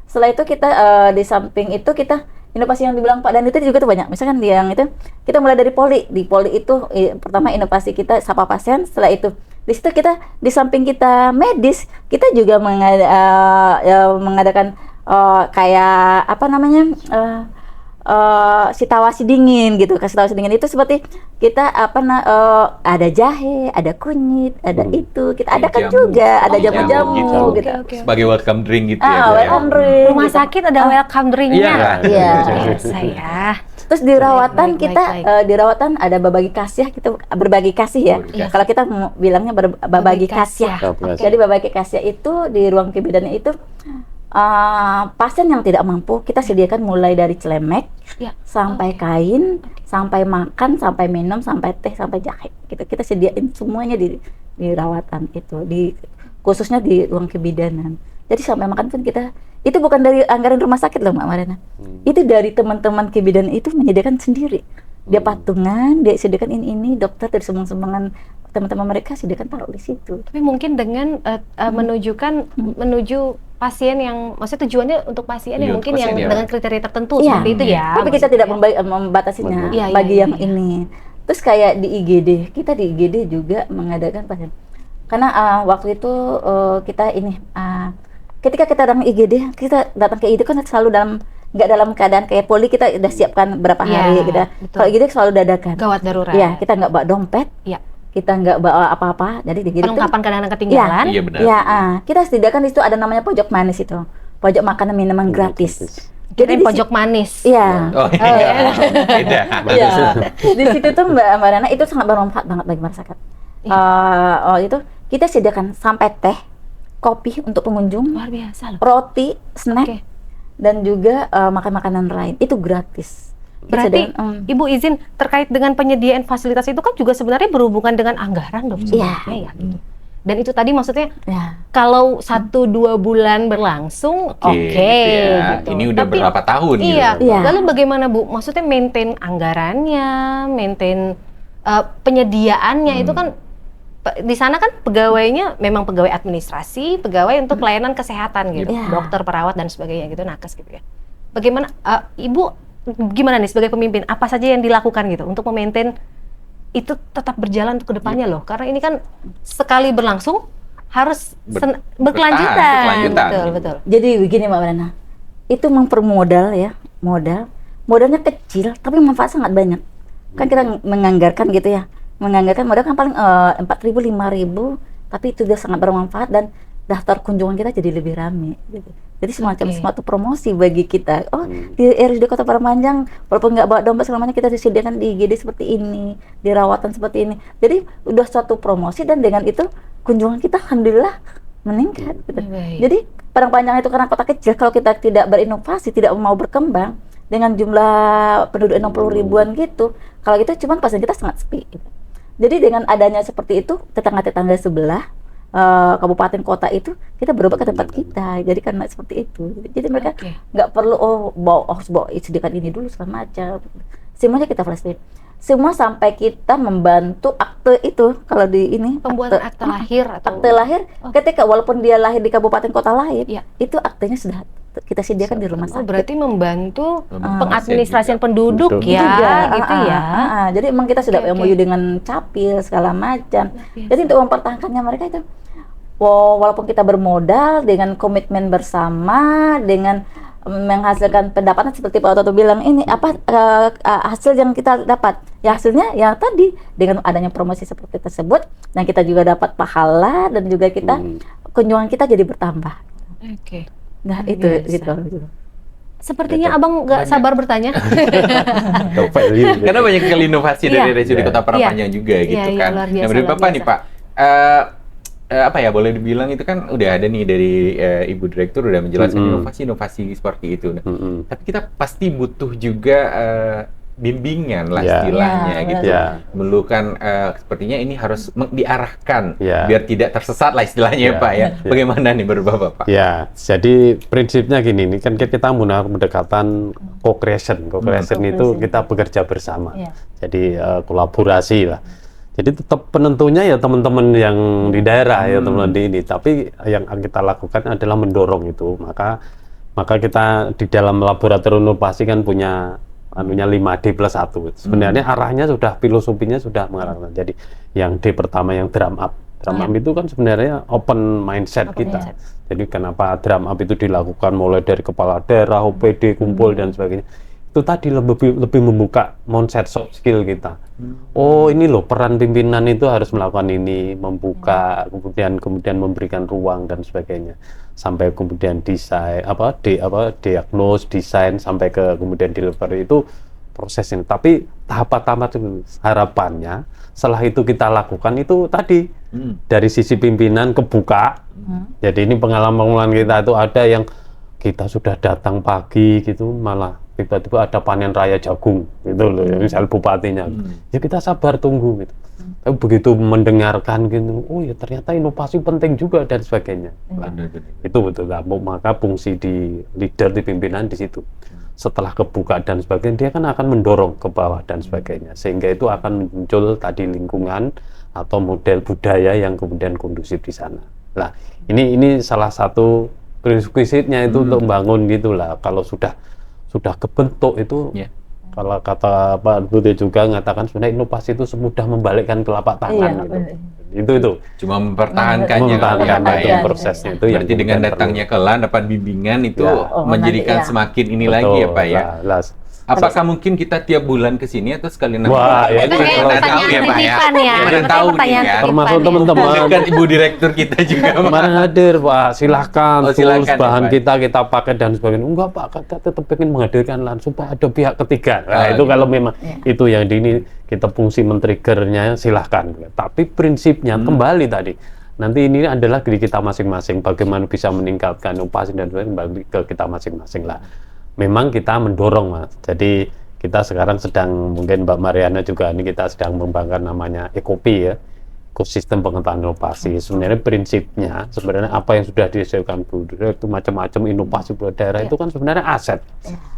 setelah itu kita di samping itu kita inovasi yang dibilang Pak Dan itu juga tuh banyak. Misalkan yang itu kita mulai dari poli. Di poli itu pertama inovasi kita sapa pasien, setelah itu di situ kita di samping kita medis, kita juga mengadakan kayak situasi dingin gitu. Situasi dingin itu seperti kita ada jahe, ada kunyit, ada itu kita adakan juga, ada jamu-jamu gitu. Sebagai welcome drink gitu ya. Welcome drink. Rumah sakit ada welcome drinknya. Iya. Biasa ya. Terus di rawatan Baik. di rawatan ada berbagi kasih, kita berbagi kasih ya. Berbagi kasih. Kalau kita bilangnya berbagi kasih. kasih. Jadi berbagi kasih itu di ruang kebidanan itu pasien yang tidak mampu kita sediakan mulai dari celemek sampai kain, sampai makan, sampai minum, sampai teh, sampai jahe. Kita sediain semuanya di rawatan itu, khususnya di ruang kebidanan. Jadi sampai makan pun itu bukan dari anggaran rumah sakit loh Mbak Marina. Itu dari teman-teman kebidanan itu menyediakan sendiri. Dia patungan, dia sediakan ini dokter dari sumbangan teman-teman mereka sediakan taruh di situ. Tapi mungkin dengan menuju pasien yang, maksudnya tujuannya untuk pasien yang mungkin yang dengan kriteria tertentu seperti itu ya. Tapi kita tidak membatasinya bagi yang ini. Terus kayak di IGD juga mengadakan pasien. Karena waktu itu kita ketika kita datang IGD, kita datang ke IGD kan selalu nggak dalam keadaan kayak poli kita udah siapkan berapa hari gitu. Kalau IGD selalu dadakan. Gawat darurat. Iya, kita nggak bawa dompet. Iya. Kita nggak bawa apa-apa, jadi di perlengkapan kadang-kadang ketinggalan. Iya benar. Ya, kita sediakan di situ ada namanya pojok manis itu, pojok makanan minuman gratis. Jadi pojok manis. Iya. Oh iya. Beda. Iya. Di situ tuh Mbak Rana itu sangat bermanfaat banget bagi masyarakat. Itu kita sediakan sampai teh, kopi untuk pengunjung, Luar biasa loh. roti, snack. dan juga makan makanan lain itu gratis. Berarti Ibu izin terkait dengan penyediaan fasilitas itu kan juga sebenarnya berhubungan dengan anggaran dong sebenarnya ya. Dan itu tadi maksudnya kalau 1-2 bulan berlangsung oke, gitu. Ini udah tapi, berapa tahun gitu. Lalu bagaimana Bu? Maksudnya maintain anggarannya, maintain penyediaannya itu kan di sana kan pegawainya memang pegawai administrasi, pegawai untuk pelayanan kesehatan gitu, dokter, perawat dan sebagainya gitu, nakes gitu ya. Bagaimana Ibu gimana nih sebagai pemimpin, apa saja yang dilakukan gitu untuk memaintain itu tetap berjalan untuk kedepannya loh, karena ini kan sekali berlangsung harus berkelanjutan. Betul. Jadi begini Mbak Brana, itu mempermodal ya, modalnya kecil tapi manfaat sangat banyak. Kan kita menganggarkan gitu ya, modal kan paling 4.000, 5.000, tapi itu udah sangat bermanfaat dan daftar kunjungan kita jadi lebih ramai gitu. Jadi semacam suatu promosi bagi kita. Di RSUD Kota Padang Panjang walaupun nggak bawa dompet selamanya kita disediakan di IGD seperti ini, di rawatan seperti ini. Jadi udah suatu promosi dan dengan itu kunjungan kita alhamdulillah meningkat gitu. Jadi Padang Panjang itu karena kota kecil, kalau kita tidak berinovasi, tidak mau berkembang dengan jumlah penduduk 60 ribuan gitu, kalau gitu cuman pasien kita sangat sepi gitu. Jadi dengan adanya seperti itu, tetangga-tetangga sebelah kabupaten kota itu kita berobat ke tempat kita. Jadi karena seperti itu, jadi mereka nggak perlu harus bawa sediakan ini dulu segala macam. Semuanya kita flash. Semua sampai kita membantu akte itu, kalau di ini pembuatan akte lahir atau akte lahir ketika walaupun dia lahir di kabupaten kota lain, itu aktenya sudah kita sediakan di rumah sakit. Berarti membantu pengadministrasian penduduk ya, gitu ya. Jadi emang kita sudah MOU dengan Capil segala macam. Jadi untuk mempertahankannya mereka itu, walaupun kita bermodal dengan komitmen bersama, dengan menghasilkan pendapatan seperti Pak Toto bilang ini apa hasil yang kita dapat. Ya hasilnya yang tadi dengan adanya promosi seperti tersebut, dan kita juga dapat pahala dan juga kita kunjungan kita jadi bertambah. Nah itu gitu. Sepertinya Abang nggak sabar bertanya. Karena banyak sekali inovasi dari RSUD Kota Padang Panjang juga gitu kan. Nah, dari Bapak nih Pak, apa ya boleh dibilang itu kan udah ada nih dari Ibu Direktur udah menjelaskan inovasi-inovasi seperti itu. Tapi kita pasti butuh juga bimbingan lah istilahnya gitu. Memerlukan sepertinya ini harus diarahkan biar tidak tersesat lah istilahnya Pak ya. Bagaimana nih Bapak? Ya, jadi prinsipnya gini, ini kan kita menggunakan pendekatan co-creation. Co-creation itu kita bekerja bersama. Jadi kolaborasi lah. Jadi tetap penentunya ya teman-teman yang di daerah ya teman-teman di ini. Tapi yang kita lakukan adalah mendorong itu. Maka kita di dalam laboratorium inovasi kan punya 5D+1. Sebenarnya arahnya sudah, filosofinya sudah mengarahkan. Jadi yang D pertama yang drum up. Drum up itu kan sebenarnya open mindset kita. Jadi kenapa drum up itu dilakukan mulai dari kepala daerah, OPD, kumpul dan sebagainya. Itu tadi lebih membuka mindset soft skill kita. Oh ini loh peran pimpinan itu harus melakukan ini, membuka, kemudian memberikan ruang dan sebagainya, sampai kemudian desain diagnos, desain sampai ke kemudian delivery itu proses ini. Tapi tahap-tahap itu harapannya setelah itu kita lakukan itu tadi dari sisi pimpinan kebuka. Jadi ini pengalaman kita itu ada yang kita sudah datang pagi gitu malah tiba-tiba ada panen raya jagung gitu loh, misal bupatinya. Ya kita sabar tunggu gitu. Tapi begitu mendengarkan gitu, oh ya ternyata inovasi penting juga dan sebagainya. Itu betul lah. Maka fungsi di leader, di pimpinan di situ. Setelah kebuka dan sebagainya, dia kan akan mendorong ke bawah dan sebagainya. Sehingga itu akan muncul tadi lingkungan atau model budaya yang kemudian kondusif di sana. Nah, ini salah satu prerequisite-nya itu untuk membangun gitulah. Kalau sudah kebentuk itu, kalau kata Pak Budi juga mengatakan sebenarnya inovasi itu semudah membalikkan telapak tangan gitu. Itu cuma mempertahankannya itu prosesnya itu. Berarti dengan datangnya ke LAN dapat bimbingan itu menjadikan semakin ini lagi ya Pak ya. Apakah mungkin kita tiap bulan ke sini atau sekali nanti? Wah, ya itu kita tahu ya Pak ya. Kita tahu nih kan. Termasuk teman-teman. Kan Ibu Direktur kita juga. Kemarin hadir Pak, silahkan. Silakan, bahan kita pakai dan sebagainya. Enggak Pak, kita tetap ingin menghadirkan LAN supaya ada pihak ketiga. Nah, itu kalau memang itu yang ini kita fungsi men-triggernya silahkan. Tapi prinsipnya kembali tadi Nanti ini adalah diri kita masing-masing, bagaimana bisa meningkatkan inovasi dan sebagainya kembali ke kita masing-masing lah. Memang kita mendorong Mas, jadi kita sekarang sedang, mungkin Mbak Mariana juga ini kita sedang mengembangkan namanya Ekopi ya, ekosistem pengetahuan inovasi. Sebenarnya prinsipnya, sebenarnya apa yang sudah dihasilkan Bu itu macam-macam inovasi buat daerah itu kan sebenarnya aset.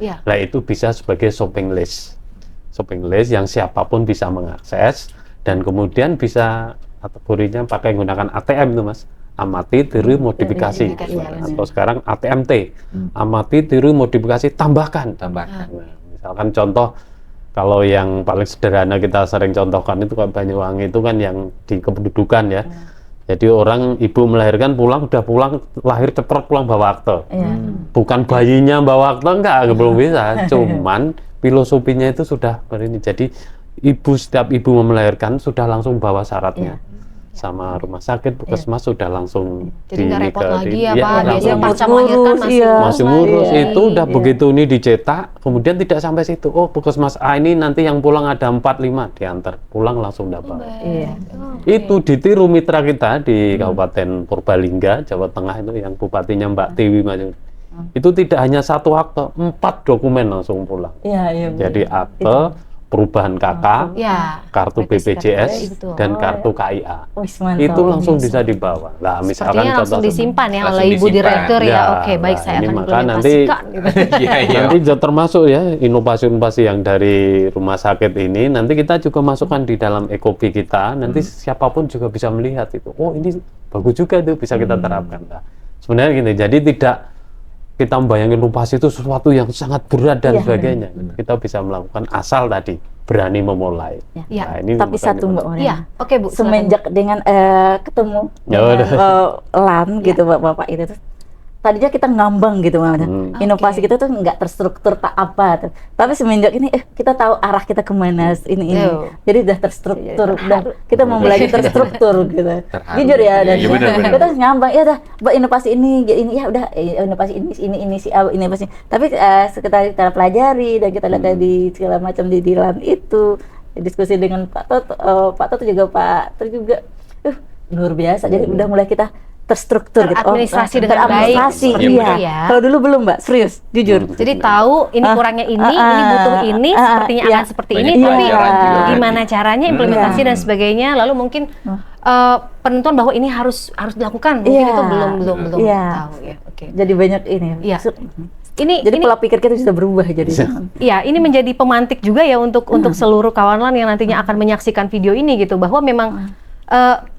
Nah itu bisa sebagai shopping list yang siapapun bisa mengakses dan kemudian bisa kategorinya pakai menggunakan ATM itu Mas, amati, tiru, modifikasi, atau sekarang ATMT, amati, tiru, modifikasi, tambahkan. Nah, misalkan contoh, kalau yang paling sederhana kita sering contohkan itu kan Banyuwangi itu kan yang di kependudukan ya. Jadi orang ibu melahirkan udah pulang, lahir ceprot pulang bawa akte. Bukan bayinya bawa akte, enggak, belum bisa. Cuman filosofinya itu sudah ini. Jadi setiap ibu melahirkan sudah langsung bawa syaratnya. Sama rumah sakit, puskesmas sudah langsung jadi nggak repot lagi ya Pak, biasanya pasca melahirkan masih ngurus itu udah begitu ini dicetak, kemudian tidak sampai situ, oh puskesmas A ini nanti yang pulang ada 4-5 diantar, pulang langsung dapat. Itu ditiru mitra kita di Kabupaten Purbalingga, Jawa Tengah itu yang bupatinya Mbak Tiwi Maju. Itu tidak hanya 1 akte, 4 dokumen langsung pulang. Jadi akte, perubahan KK, kartu BPJS, dan kartu KIA. Itu langsung bisa dibawa. Nah, misalkan sepertinya langsung disimpan ya oleh Ibu Direktur ya. Oke, baik, saya akan implementasikan. Nanti termasuk ya inovasi-inovasi yang dari rumah sakit ini, nanti kita juga masukkan di dalam Ekopi kita. Nanti siapapun juga bisa melihat itu. Oh, ini bagus juga itu bisa kita terapkan. Nah, sebenarnya gini, jadi tidak kita membayangkan inovasi itu sesuatu yang sangat berat dan sebagainya. Kita bisa melakukan asal tadi berani memulai. Nah, ini tapi satu Mbak Mariana. Oke Bu. Semenjak dengan ketemu LAN gitu Bapak itu tuh, tadinya kita ngambang gitu inovasi kita tuh nggak terstruktur tak apa tuh. Tapi semenjak ini kita tahu arah kita kemana ini. Jadi udah terstruktur, udah kita mau belajar terstruktur gitu. Jujur ya, dan kita ngambang ya udah buat inovasi ini ya udah inovasi ini inovasi. Tapi kita pelajari dan kita lihat di segala macam di LAN itu, diskusi dengan Pak Toto juga Pak Ter juga luar biasa. Jadi udah mulai kita terstruktur administrasi gitu. Dengan baik. Iya. Kalau dulu belum Mbak, serius, jujur. Jadi tahu ini kurangnya ini butuh ini, sepertinya akan seperti ini, tapi gimana caranya implementasi dan sebagainya. Lalu mungkin penentuan bahwa ini harus dilakukan, mungkin itu belum tahu ya. Oke. Jadi banyak ini. Jadi pola pikir kita sudah berubah jadi. Iya, ini menjadi pemantik juga ya untuk seluruh kawan LAN yang nantinya akan menyaksikan video ini gitu, bahwa memang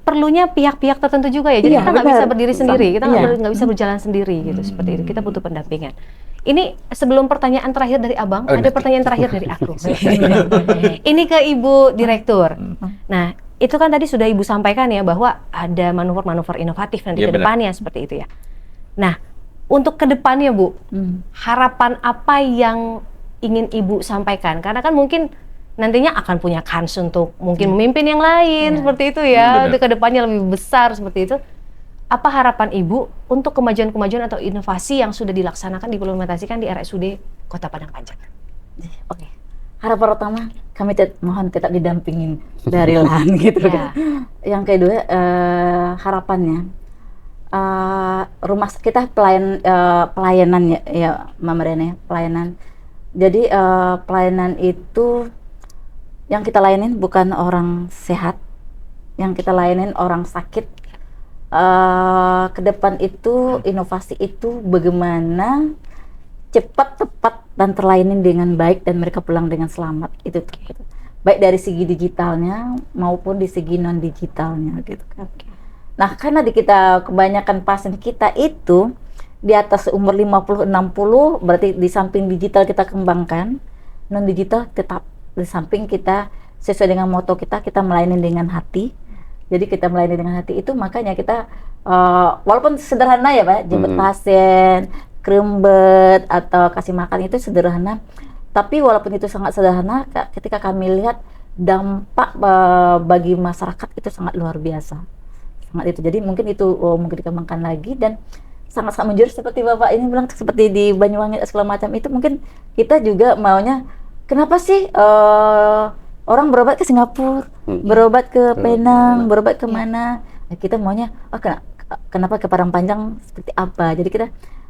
perlunya pihak-pihak tertentu juga ya. Jadi kita nggak bisa berdiri sendiri, kita nggak bisa berjalan sendiri gitu, seperti itu. Kita butuh pendampingan. Ini sebelum pertanyaan terakhir dari Abang, ada pertanyaan terakhir dari aku. Ini ke Ibu Direktur. Nah, itu kan tadi sudah Ibu sampaikan ya bahwa ada manuver-manuver inovatif nanti ke depannya seperti itu ya. Nah, untuk ke depannya Bu, harapan apa yang ingin Ibu sampaikan? Karena kan mungkin nantinya akan punya kans untuk mungkin memimpin yang lain seperti itu ya, untuk kedepannya lebih besar seperti itu. Apa harapan Ibu untuk kemajuan-kemajuan atau inovasi yang sudah dilaksanakan, diimplementasikan di RSUD Kota Padang Panjang? Oke. Harapan pertama, kami mohon tetap didampingin dari LAN gitu kan. Yang kedua, harapannya rumah kita pelayanan ya Mbak Mariana, pelayanan. Jadi pelayanan itu yang kita layanin bukan orang sehat, yang kita layanin orang sakit. Ke depan itu inovasi itu bagaimana cepat, tepat dan terlayani dengan baik dan mereka pulang dengan selamat itu gitu. Baik dari segi digitalnya maupun di segi non digitalnya gitu kan. Nah, karena kita kebanyakan pasien kita itu di atas umur 50-60, berarti di samping digital kita kembangkan, non digital tetap di samping kita sesuai dengan moto kita melayani dengan hati. Jadi kita melayani dengan hati itu, makanya kita walaupun sederhana ya Pak, jemput pasien, krembet atau kasih makan itu sederhana, tapi walaupun itu sangat sederhana, ketika kami lihat dampak bagi masyarakat itu sangat luar biasa, sangat itu. Jadi mungkin itu mungkin dikembangkan lagi dan sangat-sangat menjurus seperti Bapak ini bilang, seperti di Banyuwangi segala macam itu. Mungkin kita juga maunya, kenapa sih orang berobat ke Singapura, berobat ke Penang, berobat ke mana? kita maunya kenapa ke Padang Panjang seperti apa. Jadi kita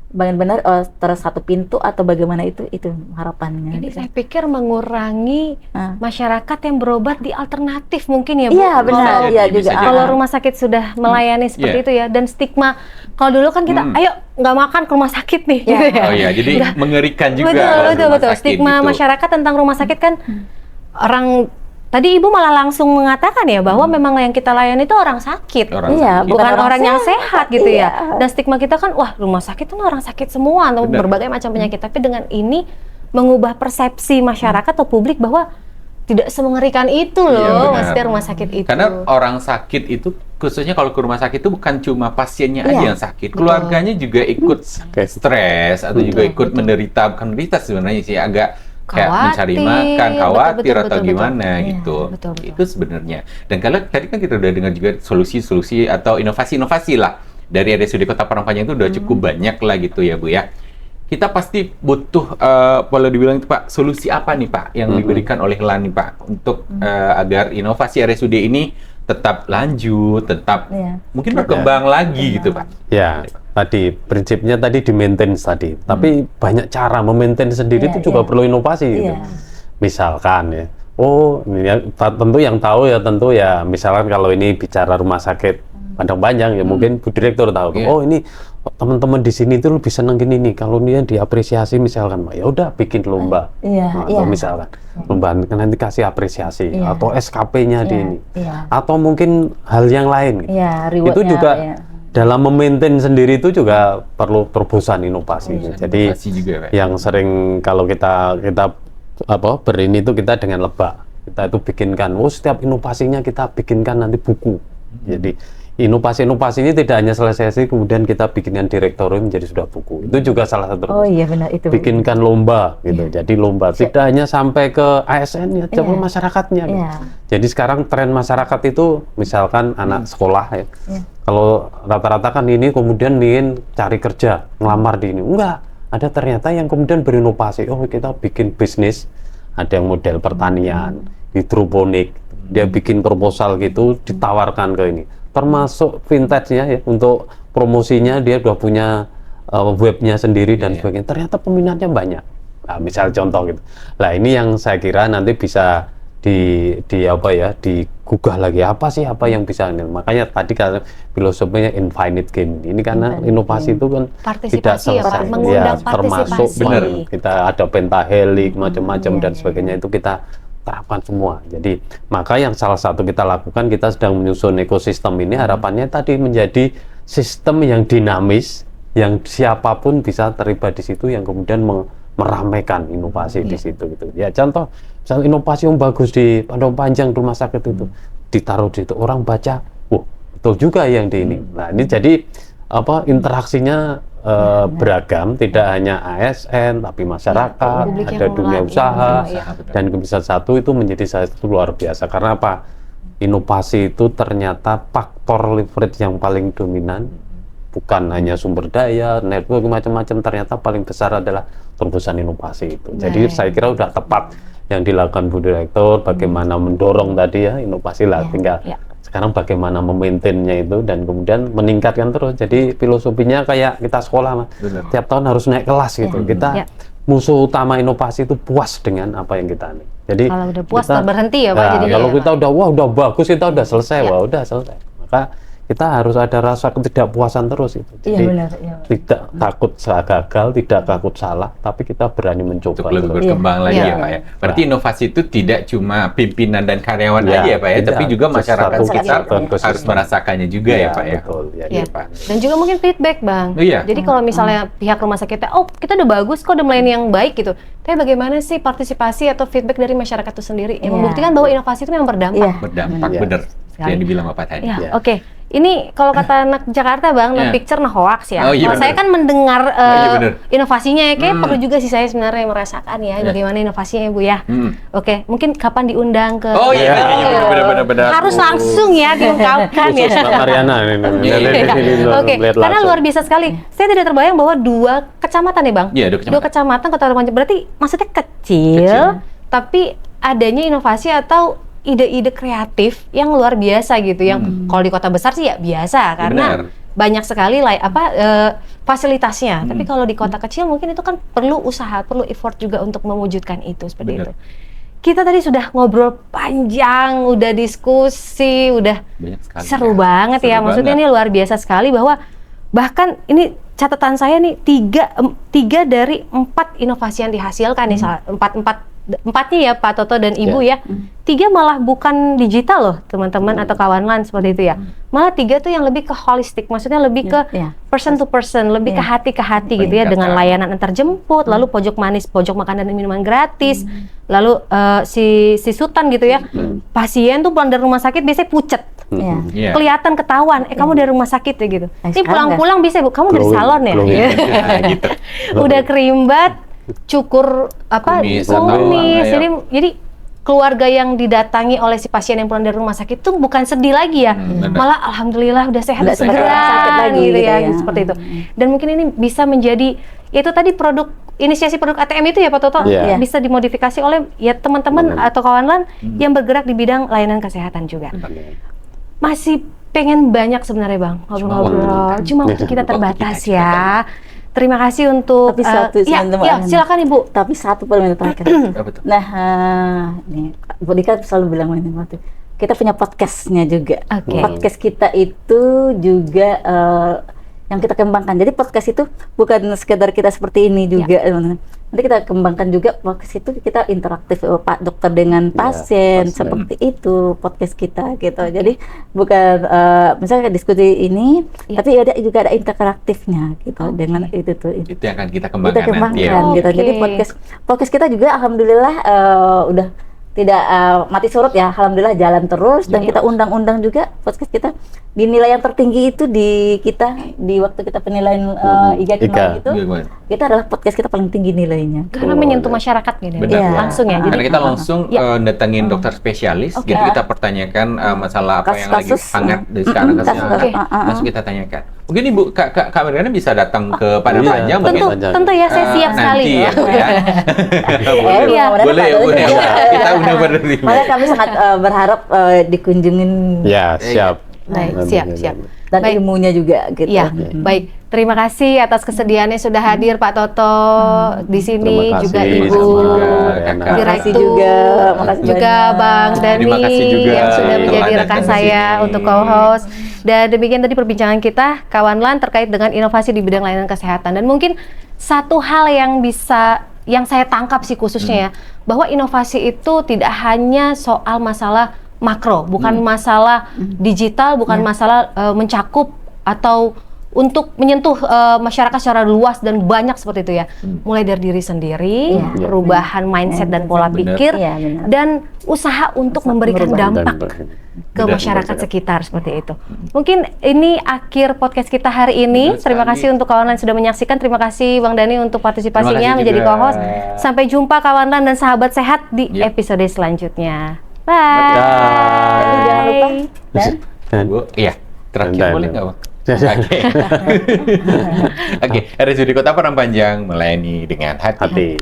benar-benar terus satu pintu atau bagaimana itu harapannya. Ini saya pikir mengurangi masyarakat yang berobat di alternatif mungkin ya Bu. Iya benar, iya juga. Kalau rumah sakit sudah melayani seperti itu ya, dan stigma kalau dulu kan kita ayo nggak makan ke rumah sakit nih gitu ya. Oh iya, jadi mengerikan juga. Betul. Stigma gitu. masyarakat tentang rumah sakit kan orang. Tadi Ibu malah langsung mengatakan ya bahwa memang yang kita layani itu orang sakit, bukan orang yang sehat gitu ya. Dan stigma kita kan, wah rumah sakit itu orang sakit semua atau berbagai macam penyakit. Tapi dengan ini mengubah persepsi masyarakat atau publik bahwa tidak semengerikan itu loh, maksudnya rumah sakit itu. Karena orang sakit itu, khususnya kalau ke rumah sakit itu bukan cuma pasiennya aja yang sakit, keluarganya juga ikut stres atau juga ikut menderita, bukan menderita sebenarnya sih, agak kayak mencari makan, khawatir atau gimana gitu. Itu sebenarnya. Dan kalau tadi kan kita udah dengar juga solusi-solusi atau inovasi-inovasi lah dari RSUD Kota Padang Panjang itu udah cukup banyak lah gitu ya Bu ya. Kita pasti butuh, kalau dibilang itu Pak, solusi apa nih Pak yang diberikan oleh LAN nih Pak untuk agar inovasi RSUD ini tetap lanjut, tetap mungkin berkembang lagi gitu Pak. Ya, tadi prinsipnya tadi di maintenance tadi, tapi banyak cara memaintain sendiri itu juga perlu inovasi gitu. Misalkan ya, tentu yang tahu ya tentu ya, misalkan kalau ini bicara rumah sakit Padang Panjang ya mungkin Bu Direktur tahu. Oh ini teman-teman di sini tuh lebih senang gini nih, kalau dia diapresiasi misalkan, ya udah bikin lomba, atau misalkan lomba nanti kasih apresiasi atau SKP-nya di ini, atau mungkin hal yang lain. Itu juga dalam memaintain sendiri itu juga perlu terobosan inovasi. Jadi juga, yang sering kalau kita berini itu kita dengan lebak, kita itu bikinkan, setiap inovasinya kita bikinkan nanti buku. Jadi inovasi-inovasi ini tidak hanya selesai kemudian kita bikinkan direktorium menjadi sudah buku. Itu juga salah satu. Oh iya benar itu. Bikinkan lomba gitu. Jadi lomba tidak hanya sampai ke ASN ya, tapi masyarakatnya. Gitu. Jadi sekarang tren masyarakat itu misalkan anak sekolah ya. Kalau rata-rata kan ini kemudian ingin cari kerja, ngelamar di ini. Enggak, ada ternyata yang kemudian berinovasi. Oh, kita bikin bisnis, ada yang model pertanian, hidroponik. Dia bikin proposal gitu, ditawarkan ke ini. Termasuk vintage-nya ya, untuk promosinya dia udah punya webnya sendiri dan sebagainya. Ternyata peminatnya banyak. Nah, misal contoh gitu. Nah, ini yang saya kira nanti bisa digugah lagi apa yang bisa ini. Makanya tadi kalau filosofinya infinite game ini karena inovasi itu kan tidak selesai termasuk benar kita ada pentahelix macam-macam dan sebagainya itu kita terapkan semua. Jadi maka yang salah satu kita lakukan, kita sedang menyusun ekosistem ini, harapannya tadi menjadi sistem yang dinamis, yang siapapun bisa terlibat di situ, yang kemudian meramaikan inovasi di situ gitu. Ya contoh misalnya inovasi yang bagus di Padang Panjang rumah sakit itu ditaruh di situ, orang baca, betul juga yang di ini. Nah ini jadi interaksinya beragam, tidak hanya ASN tapi masyarakat, ada dunia usaha, dan bisa satu itu menjadi satu luar biasa. Karena apa? Inovasi itu ternyata faktor leverage yang paling dominan, bukan hanya sumber daya, network macam-macam, ternyata paling besar adalah terobosan inovasi itu. Jadi saya kira udah tepat yang dilakukan Bu Direktur, bagaimana mendorong tadi ya inovasi lah, tinggal sekarang bagaimana memaintainnya itu dan kemudian meningkatkan terus. Jadi filosofinya kayak kita sekolah, tiap tahun harus naik kelas gitu. Kita musuh utama inovasi itu puas dengan apa yang kita nih. Jadi kalau udah puas kita berhenti ya Pak. Jadi kalau kita udah bagus, kita udah selesai, udah selesai. Maka kita harus ada rasa ketidakpuasan terus itu. Jadi tidak takut gagal, tidak takut salah, tapi kita berani mencoba. Untuk lebih berkembang lagi ya Pak ya. Berarti inovasi itu tidak cuma pimpinan dan karyawan aja ya Pak ya, tapi juga masyarakat sekitar harus merasakannya juga ya Pak ya. Betul, Pak. Dan juga mungkin feedback Bang. Jadi kalau misalnya pihak rumah sakitnya, kita udah bagus kok, udah melayani yang baik gitu. Tapi bagaimana sih partisipasi atau feedback dari masyarakat itu sendiri yang membuktikan bahwa inovasi itu memang berdampak. Berdampak, bener. Yang dibilang Bapak tadi. Oke. Ini kalau kata anak Jakarta Bang, no picture no hoax ya. Kalau saya kan mendengar inovasinya ya, kayak perlu juga sih saya sebenarnya merasakan ya bagaimana inovasinya ya Bu ya. Oke, mungkin kapan diundang ke benar. Harus langsung ya diungkapkan ya. Mbak Mariana Oke, karena luar biasa sekali. Saya tidak terbayang bahwa 2 kecamatan ya Bang. Dua kecamatan Kota Padang Panjang, berarti maksudnya kecil, tapi adanya inovasi atau ide-ide kreatif yang luar biasa gitu, yang kalau di kota besar sih ya biasa karena banyak sekali fasilitasnya. Tapi kalau di kota kecil mungkin itu kan perlu usaha, perlu effort juga untuk mewujudkan itu seperti itu. Kita tadi sudah ngobrol panjang, udah diskusi, udah seru banget ya. Maksudnya ini luar biasa sekali bahwa bahkan ini catatan saya nih 3 dari 4 inovasi yang dihasilkan nih, empatnya ya Pak Toto dan Ibu ya. 3 malah bukan digital loh teman-teman atau kawan-kawan seperti itu ya. Malah 3 tuh yang lebih ke holistik, maksudnya lebih ke person to person, lebih ke hati gitu ya, dengan layanan antar jemput, lalu pojok manis, pojok makanan dan minuman gratis, lalu si Sultan gitu ya. Pasien tuh pulang dari rumah sakit biasanya pucet. Kelihatan ketahuan, kamu dari rumah sakit ya gitu. Ini pulang-pulang bisa Bu, kamu dari salon ya. Gitu. Udah kerimbat, cukur kumis. Jadi keluarga yang didatangi oleh si pasien yang pulang dari rumah sakit itu bukan sedih lagi ya, malah alhamdulillah udah sehat segera gitu ya, seperti itu. Dan mungkin ini bisa menjadi itu tadi inisiasi produk ATM itu ya Pak Toto, bisa dimodifikasi oleh ya teman-teman atau kawan-kawan yang bergerak di bidang layanan kesehatan juga. Masih pengen banyak sebenarnya Bang ngobrol-ngobrol, cuma waktu kita terbatas ya. Terima kasih untuk silakan Ibu. Tapi satu permintaan terakhir. Nah, nih Bu Dika selalu bilang waktu kita punya podcastnya juga. Podcast kita itu juga yang kita kembangkan. Jadi podcast itu bukan sekedar kita seperti ini juga. Nanti kita kembangkan juga podcast itu, kita interaktif Pak dokter dengan pasien seperti itu podcast kita gitu. Jadi bukan misalnya diskusi ini, tapi juga ada interaktifnya gitu dengan itu tuh. Itu yang akan kita kembangkan nanti ya. Gitu. Jadi podcast kita juga alhamdulillah udah tidak mati surut ya, alhamdulillah jalan terus, dan kita undang-undang juga podcast kita dinilai yang tertinggi itu di waktu kita penilaian IGA kemarin itu, kita adalah podcast kita paling tinggi nilainya. Karena menyentuh masyarakat gitu langsung ya. Karena kita langsung datengin dokter spesialis, gitu kita pertanyakan masalah apa yang lagi hangat di sekarang, langsung kita tanyakan. Mungkin Ibu Kak Mariana bisa datang ke Padang Panjang tentu ya, saya siap sekali ya. Boleh ya Bu, kita udah berdiri. Makanya kami sangat berharap dikunjungin. Ya, siap. Baik, siap. Dan ilmunya juga gitu. Ya, baik. Terima kasih atas kesediaannya sudah hadir Pak Toto di sini, juga Ibu Direktur, juga Bang Dani yang sudah menjadi rekan saya untuk co-host. Dan demikian tadi perbincangan kita kawan-kawan terkait dengan inovasi di bidang layanan kesehatan. Dan mungkin satu hal yang saya tangkap sih khususnya ya, bahwa inovasi itu tidak hanya soal masalah makro, bukan masalah digital, bukan masalah mencakup atau untuk menyentuh masyarakat secara luas dan banyak seperti itu ya. Mulai dari diri sendiri, perubahan mindset dan pola pikir, dan usaha untuk memberikan dampak ke masyarakat sekitar seperti itu. Mungkin ini akhir podcast kita hari ini. Terima kasih untuk kawan lain sudah menyaksikan. Terima kasih Bang Dani untuk partisipasinya menjadi co-host. Sampai jumpa kawan lain dan sahabat sehat di episode selanjutnya. Bye. Jangan lupa. Bu, terakhir boleh nggak Bang? Oke, RSUD Kota Padang Panjang melayani dengan hati.